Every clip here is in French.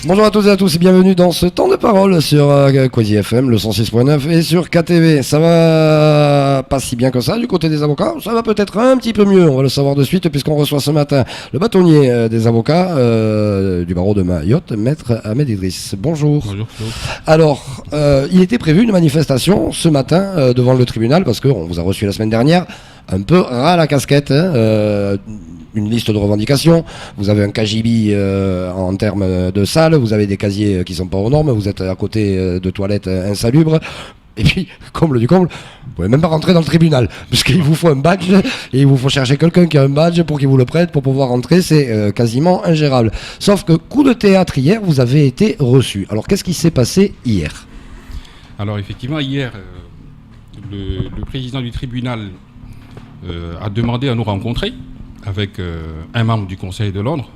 Bonjour à toutes et à tous et bienvenue dans ce temps de parole sur Quasi FM, le 106.9 et sur KTV. Ça va pas si bien que ça du côté des avocats, ça va peut-être un petit peu mieux, on va le savoir de suite puisqu'on reçoit ce matin le bâtonnier des avocats du barreau de Mayotte, maître Ahmed Idriss. Bonjour. Bonjour. Alors, il était prévu une manifestation ce matin devant le tribunal parce qu'on vous a reçu la semaine dernière un peu ras à la casquette, une liste de revendications, vous avez un KGB en termes de salles, vous avez des casiers qui sont pas aux normes, vous êtes à côté de toilettes insalubres, et puis, comble du comble, vous pouvez même pas rentrer dans le tribunal, parce qu'il vous faut un badge, et il vous faut chercher quelqu'un qui a un badge pour qu'il vous le prête pour pouvoir rentrer, c'est quasiment ingérable. Sauf que, coup de théâtre hier, vous avez été reçu. Alors, qu'est-ce qui s'est passé hier ? Alors, effectivement, hier, le président du tribunal a demandé à nous rencontrer avec un membre du Conseil de l'Ordre.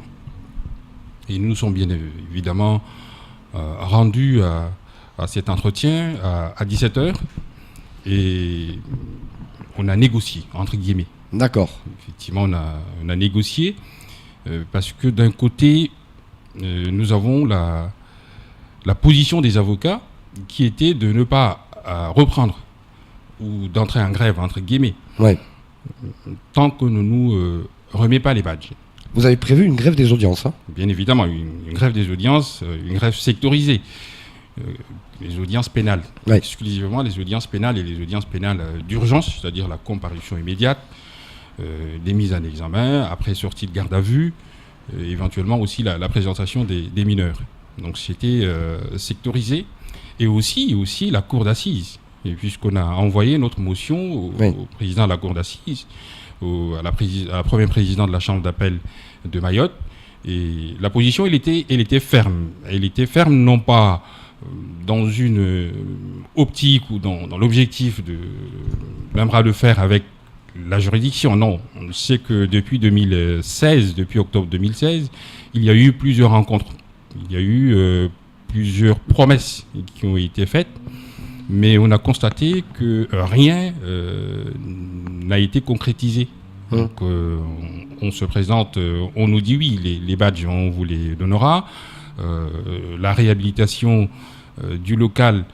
Et nous nous sommes bien évidemment rendus à cet entretien à 17h. Et on a négocié, entre guillemets. D'accord. Effectivement, on a négocié parce que d'un côté, nous avons la position des avocats qui était de ne pas reprendre ou d'entrer en grève, entre guillemets. Ouais. Tant que ne nous remet pas les badges. Vous avez prévu une grève des audiences, hein ? Bien évidemment, une grève des audiences, une grève sectorisée. Les audiences pénales, ouais. Exclusivement les audiences pénales et les audiences pénales d'urgence, c'est-à-dire la comparution immédiate, des mises en examen, après sortie de garde à vue, éventuellement aussi la présentation des mineurs. Donc c'était sectorisé. Et aussi la cour d'assises. Et puisqu'on a envoyé notre motion au président de la cour d'assises, à la première présidente de la chambre d'appel de Mayotte, et la position, elle était ferme. Elle était ferme non pas dans une optique ou dans l'objectif d'un bras de fer avec la juridiction. Non, on sait que depuis octobre 2016, il y a eu plusieurs rencontres. Il y a eu plusieurs promesses qui ont été faites. Mais on a constaté que rien n'a été concrétisé. Donc on se présente, on nous dit oui, les badges, on vous les donnera. La réhabilitation du local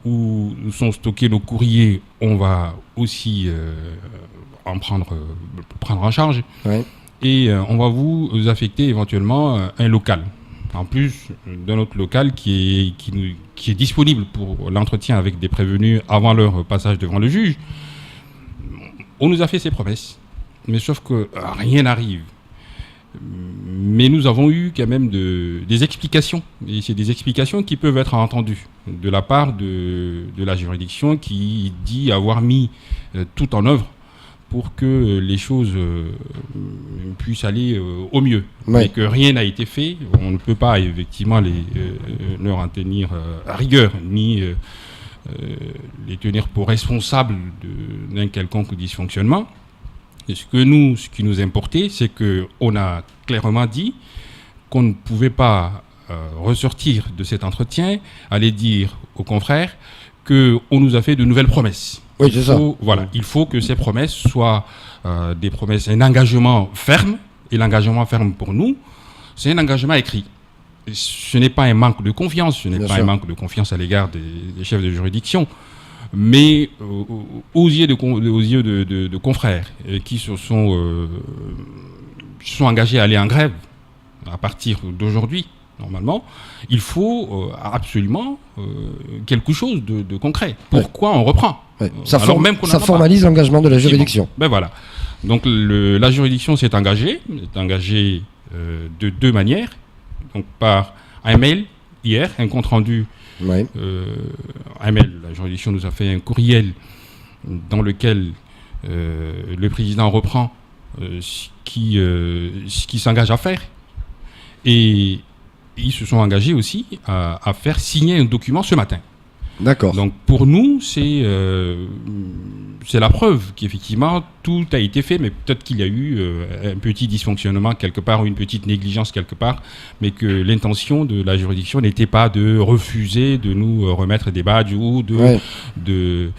où sont stockés nos courriers, on va aussi en prendre en charge. Ouais. Et on va vous affecter éventuellement un local. En plus d'un autre local qui est disponible pour l'entretien avec des prévenus avant leur passage devant le juge. On nous a fait ces promesses, mais sauf que rien n'arrive. Mais nous avons eu quand même des explications, et c'est des explications qui peuvent être entendues de la part de la juridiction qui dit avoir mis tout en œuvre pour que les choses puissent aller au mieux. Ouais. Mais que rien n'a été fait, on ne peut pas effectivement leur en tenir à rigueur, ni les tenir pour responsables d'un quelconque dysfonctionnement. Et ce qui nous importait, c'est qu'on a clairement dit qu'on ne pouvait pas ressortir de cet entretien, aller dire aux confrères qu'on nous a fait de nouvelles promesses. Oui, c'est ça. Voilà, il faut que ces promesses soient des promesses, un engagement ferme. Et l'engagement ferme pour nous, c'est un engagement écrit. Et ce n'est pas un manque de confiance, un manque de confiance à l'égard des chefs de juridiction, mais aux yeux de confrères qui se sont engagés à aller en grève à partir d'aujourd'hui. Normalement, il faut absolument quelque chose de concret. Pourquoi on reprend ? Ça formalise l'engagement de la juridiction. Ben voilà. Donc la juridiction s'est engagée de deux manières. Donc par un mail hier, un compte rendu. Ouais. Un mail. La juridiction nous a fait un courriel dans lequel le président reprend ce qui s'engage à faire. Et ils se sont engagés aussi à faire signer un document ce matin. D'accord. Donc pour nous, c'est la preuve qu'effectivement tout a été fait, mais peut-être qu'il y a eu un petit dysfonctionnement quelque part ou une petite négligence quelque part, mais que l'intention de la juridiction n'était pas de refuser de nous remettre des badges ou de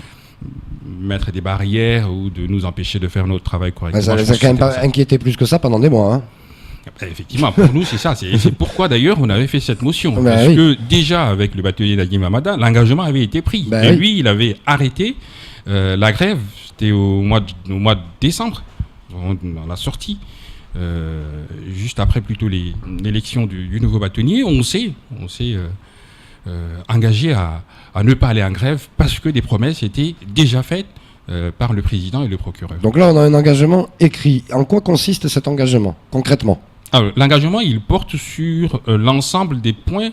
mettre des barrières ou de nous empêcher de faire notre travail correctement. Ça les a quand même pas inquiété plus que ça pendant des mois. Hein. Effectivement, pour nous, c'est ça. C'est pourquoi, d'ailleurs, on avait fait cette motion. Parce que, déjà, avec le bâtonnier Nagui Mamada, l'engagement avait été pris. Et lui, il avait arrêté la grève. C'était au mois de décembre, dans la sortie. Juste après, plutôt, l'élection du nouveau bâtonnier. On s'est engagé à ne pas aller en grève parce que des promesses étaient déjà faites par le président et le procureur. Donc là, on a un engagement écrit. En quoi consiste cet engagement, concrètement ? Alors, l'engagement, il porte sur l'ensemble des points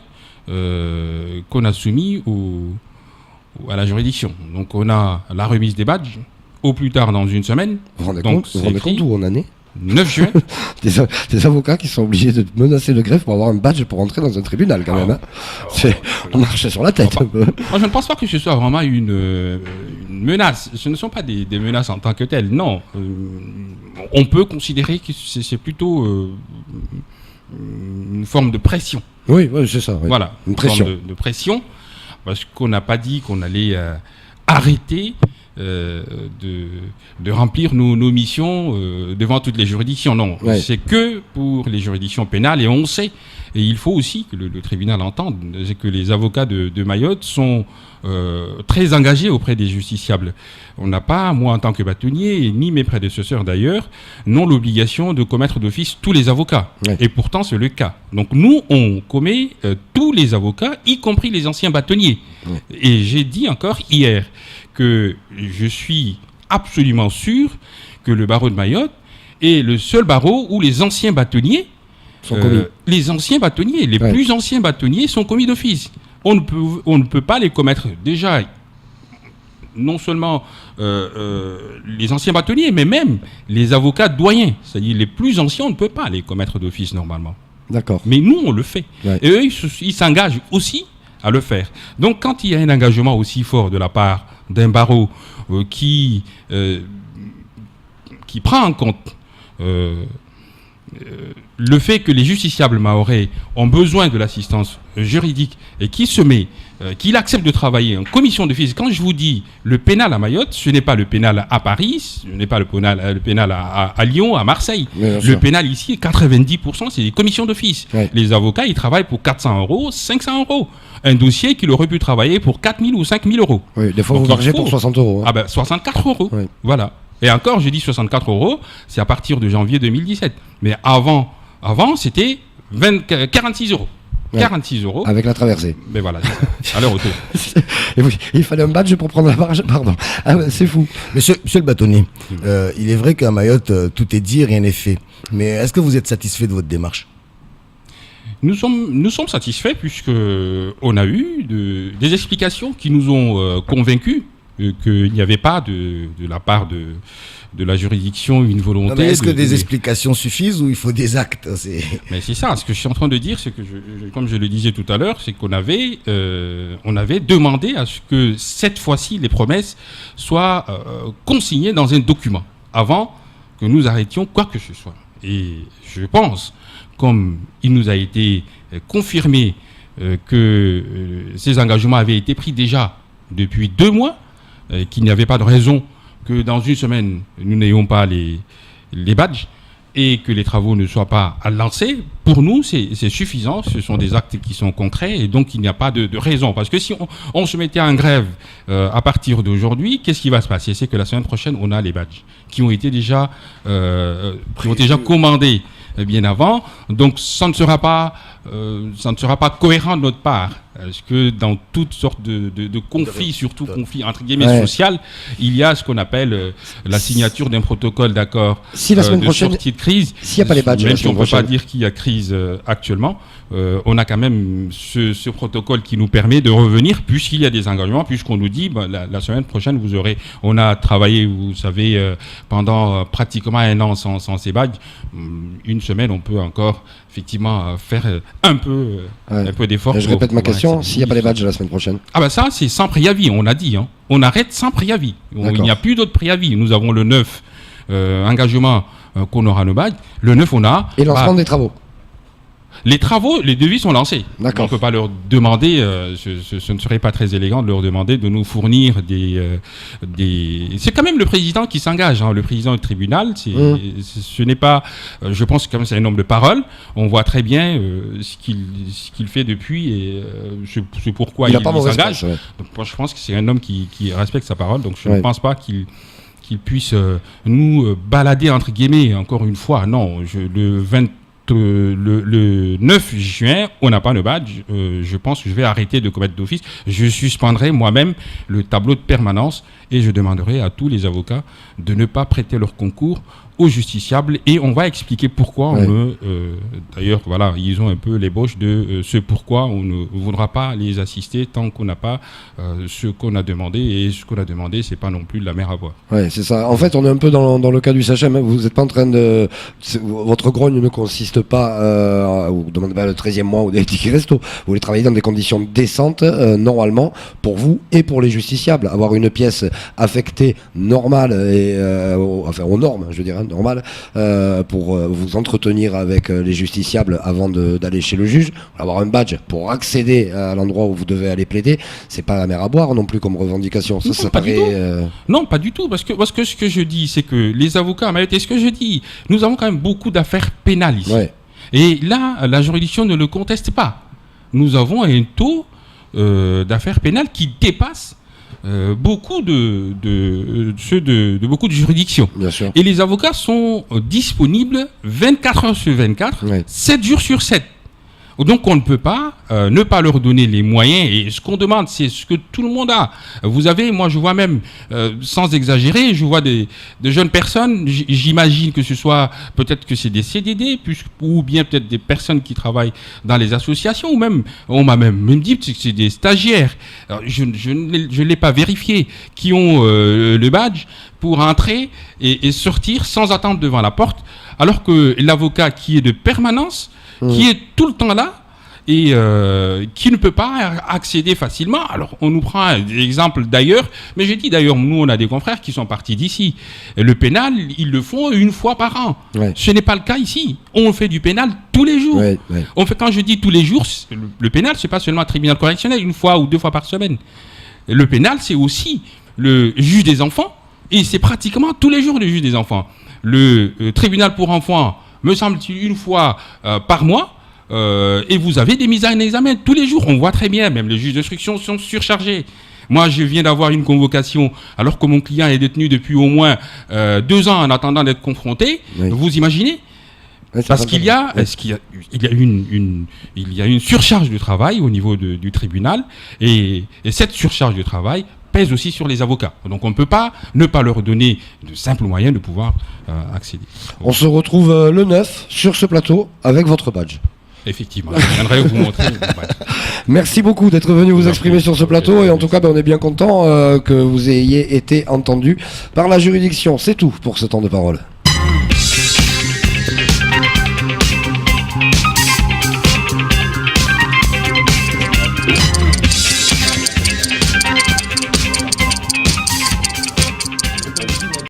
qu'on a soumis à la juridiction. Donc, on a la remise des badges, au plus tard dans une semaine. Vous vous rendez compte où on en est ? 9 juin. des avocats qui sont obligés de menacer de grève pour avoir un badge pour entrer dans un tribunal, quand même. Hein. On marche sur la tête. Moi, je ne pense pas que ce soit vraiment une menace. Ce ne sont pas des menaces en tant que telles. Non. On peut considérer que c'est plutôt une forme de pression. Oui, c'est ça. Oui. Voilà. Une pression. Forme de pression. Parce qu'on n'a pas dit qu'on allait arrêter de remplir nos missions devant toutes les juridictions. Non, c'est que pour les juridictions pénales, et on sait, et il faut aussi que le tribunal entende, c'est que les avocats de Mayotte sont très engagés auprès des justiciables. On n'a pas, moi en tant que bâtonnier, ni mes prédécesseurs d'ailleurs, n'ont l'obligation de commettre d'office tous les avocats. Et pourtant c'est le cas. Donc nous, on commet tous les avocats, y compris les anciens bâtonniers. Et j'ai dit encore hier que je suis absolument sûr que le barreau de Mayotte est le seul barreau où les anciens bâtonniers sont commis. Les anciens bâtonniers, les plus anciens bâtonniers sont commis d'office. On ne peut pas les commettre. Déjà, non seulement les anciens bâtonniers, mais même les avocats doyens. C'est-à-dire les plus anciens, on ne peut pas les commettre d'office normalement. D'accord. Mais nous, on le fait. Et eux, ils s'engagent aussi à le faire. Donc, quand il y a un engagement aussi fort de la part d'un barreau qui prend en compte le fait que les justiciables mahorais ont besoin de l'assistance juridique et qu'il accepte de travailler en commission d'office. Quand je vous dis le pénal à Mayotte, ce n'est pas le pénal à Paris, ce n'est pas le pénal à Lyon, à Marseille. Le pénal ici, 90%, c'est des commissions d'office. Les avocats, ils travaillent pour 400 €, 500 €. Un dossier qu'il aurait pu travailler pour 4 000 ou 5 000 €. Oui, des fois, vous margez pour 60 €. Hein. Ah ben, 64 €. Oui. Voilà. Et encore, je dis 64 €, c'est à partir de janvier 2017. Mais avant c'était 46 €. 46 €. Avec la traversée. Mais voilà, à l'heure autour. Il fallait un badge pour prendre la barge. Pardon. Ah ben, c'est fou. Monsieur le bâtonnier, il est vrai qu'à Mayotte, tout est dit, rien n'est fait. Mais est-ce que vous êtes satisfait de votre démarche ? Nous sommes satisfaits puisqu'on a eu des explications qui nous ont convaincus qu'il n'y avait pas de la part de la juridiction une volonté. Est-ce que des explications suffisent ou il faut des actes ? Mais c'est ça, ce que je suis en train de dire, c'est que, comme je le disais tout à l'heure, c'est qu'on avait demandé à ce que cette fois-ci les promesses soient consignées dans un document avant que nous arrêtions quoi que ce soit. Et je pense, comme il nous a été confirmé que ces engagements avaient été pris déjà depuis 2 mois, qu'il n'y avait pas de raison que dans une semaine, nous n'ayons pas les badges et que les travaux ne soient pas lancés, pour nous, c'est suffisant. Ce sont des actes qui sont concrets et donc il n'y a pas de raison. Parce que si on se mettait en grève à partir d'aujourd'hui, qu'est-ce qui va se passer ? C'est que la semaine prochaine, on a les badges qui ont été déjà commandés bien avant. Donc ça ne sera pas cohérent de notre part. Parce que dans toutes sortes de conflits, surtout conflits entre guillemets social, il y a ce qu'on appelle la signature d'un protocole d'accord de sortie de crise. S'il n'y a pas les badges, même si on ne peut pas dire qu'il y a crise actuellement, on a quand même ce protocole qui nous permet de revenir, puisqu'il y a des engagements, puisqu'on nous dit la semaine prochaine, on a travaillé, vous savez, pendant pratiquement 1 an sans ces badges. Une semaine, on peut encore effectivement faire un peu d'effort. Je répète ma question. S'il n'y a pas les badges la semaine prochaine. Ah ben ça, c'est sans préavis, on a dit. Hein. On arrête sans préavis. Il n'y a plus d'autre préavis. Nous avons le 9 engagement qu'on aura nos badges. Le 9, on a... Et lancement des travaux. Les travaux, les devis sont lancés. D'accord. On ne peut pas leur demander, ce ne serait pas très élégant de leur demander de nous fournir des... C'est quand même le président qui s'engage, hein, le président du tribunal. Ce n'est pas... je pense que c'est un homme de parole. On voit très bien ce qu'il fait depuis et c'est pourquoi il s'engage. Ouais. Donc, moi, je pense que c'est un homme qui respecte sa parole. Donc je ne pense pas qu'il puisse nous balader, entre guillemets, encore une fois. Non, le 9 juin, on n'a pas de badge. Je pense que je vais arrêter de commettre d'office. Je suspendrai moi-même le tableau de permanence et je demanderai à tous les avocats de ne pas prêter leur concours aux justiciables et on va expliquer pourquoi d'ailleurs voilà, ils ont un peu l'ébauche de ce pourquoi on ne voudra pas les assister tant qu'on n'a pas ce qu'on a demandé et ce qu'on a demandé c'est pas non plus de la mer à boire. Ouais, c'est ça. En fait, on est un peu dans le cas du SACEM, hein. Vous n'êtes pas en train de... Votre grogne ne consiste pas vous demandez pas le 13e mois ou des tickets resto. Vous voulez travailler dans des conditions décentes normalement pour vous et pour les justiciables. Avoir une pièce affectée normale et aux normes, je dirais, normal pour vous entretenir avec les justiciables avant d'aller chez le juge, avoir un badge pour accéder à l'endroit où vous devez aller plaider, c'est pas la mer à boire non plus comme revendication. Ça paraît... Non, pas du tout, parce que ce que je dis, c'est que les avocats, et ce que je dis, nous avons quand même beaucoup d'affaires pénales ici. Ouais. Et là, la juridiction ne le conteste pas. Nous avons un taux d'affaires pénales qui dépasse beaucoup de beaucoup de juridictions. Bien sûr. Et les avocats sont disponibles 24 heures sur 24, 7 jours sur 7. Donc on ne peut pas ne pas leur donner les moyens et ce qu'on demande c'est ce que tout le monde a. Vous avez, moi je vois même, sans exagérer, je vois des jeunes personnes, j'imagine que ce soit, peut-être que c'est des CDD ou bien peut-être des personnes qui travaillent dans les associations ou même, on m'a même dit que c'est des stagiaires, alors, je ne l'ai pas vérifié, qui ont le badge pour entrer et sortir sans attendre devant la porte, alors que l'avocat qui est de permanence, qui est tout le temps là et qui ne peut pas accéder facilement. Alors, on nous prend un exemple d'ailleurs, mais j'ai dit d'ailleurs, nous, on a des confrères qui sont partis d'ici. Le pénal, ils le font une fois par an. Ouais. Ce n'est pas le cas ici. On fait du pénal tous les jours. Ouais, ouais. Quand je dis tous les jours, le pénal, c'est pas seulement un tribunal correctionnel, une fois ou deux fois par semaine. Le pénal, c'est aussi le juge des enfants, et c'est pratiquement tous les jours le juge des enfants. Le tribunal pour enfants, me semble-t-il, une fois par mois, et vous avez des mises en examen tous les jours. On voit très bien, même les juges d'instruction sont surchargés. Moi, je viens d'avoir une convocation, alors que mon client est détenu depuis au moins 2 ans en attendant d'être confronté. Oui. Vous imaginez ? Parce qu'il y a une surcharge de travail au niveau du tribunal, et cette surcharge de travail pèse aussi sur les avocats. Donc on ne peut pas ne pas leur donner de simples moyens de pouvoir accéder. On se retrouve le 9 sur ce plateau avec votre badge. Effectivement, je viendrai vous montrer mon badge. Merci beaucoup d'être venu vous exprimer sur ce plateau et en tout cas on est bien content que vous ayez été entendu par la juridiction. C'est tout pour ce temps de parole.